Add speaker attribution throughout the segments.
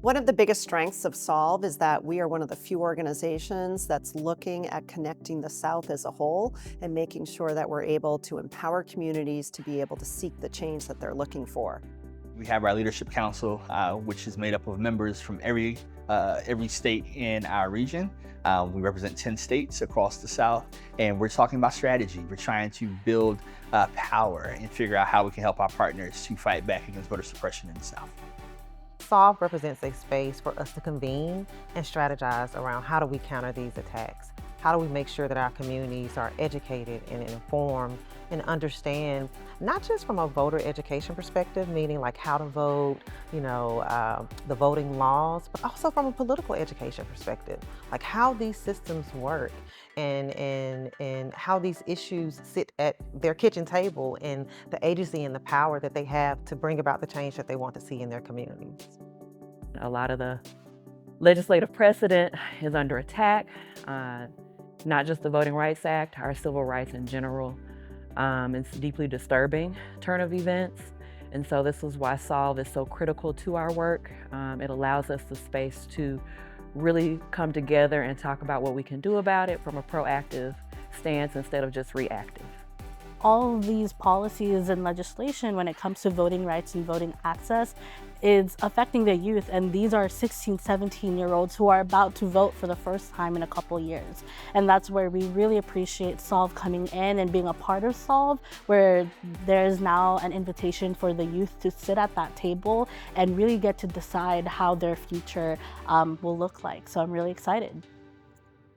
Speaker 1: One of the biggest strengths of Solve is that we are one of the few organizations that's looking at connecting the South as a whole and making sure that we're able to empower communities to be able to seek the change that they're looking for.
Speaker 2: We have our leadership council, which is made up of members from every state in our region. We represent 10 states across the South, and we're talking about strategy. We're trying to build power and figure out how we can help our partners to fight back against voter suppression in the South.
Speaker 3: Solve represents a space for us to convene and strategize around how do we counter these attacks? How do we make sure that our communities are educated and informed and understand, not just from a voter education perspective, meaning like how to vote, the voting laws, but also from a political education perspective, like how these systems work and how these issues sit at their kitchen table and the agency and the power that they have to bring about the change that they want to see in their communities.
Speaker 4: A lot of the legislative precedent is under attack, not just the Voting Rights Act, our civil rights in general. It's a deeply disturbing turn of events. And so this is why Solve is so critical to our work. It allows us the space to really come together and talk about what we can do about it from a proactive stance instead of just reactive.
Speaker 5: All of these policies and legislation when it comes to voting rights and voting access is affecting the youth, and these are 16, 17-year-olds who are about to vote for the first time in a couple years. And that's where we really appreciate Solve coming in and being a part of Solve, where there's now an invitation for the youth to sit at that table and really get to decide how their future will look like. So I'm really excited.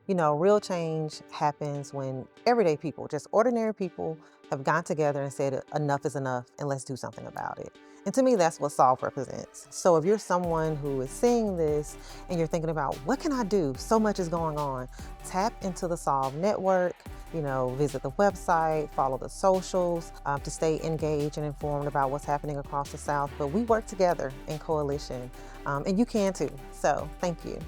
Speaker 3: Real change happens when everyday people, just ordinary people, have gotten together and said enough is enough and let's do something about it. And to me, that's what Solve represents. So if you're someone who is seeing this and you're thinking about what can I do? So much is going on. Tap into the Solve network, visit the website, follow the socials to stay engaged and informed about what's happening across the South. But we work together in coalition and you can too. So thank you.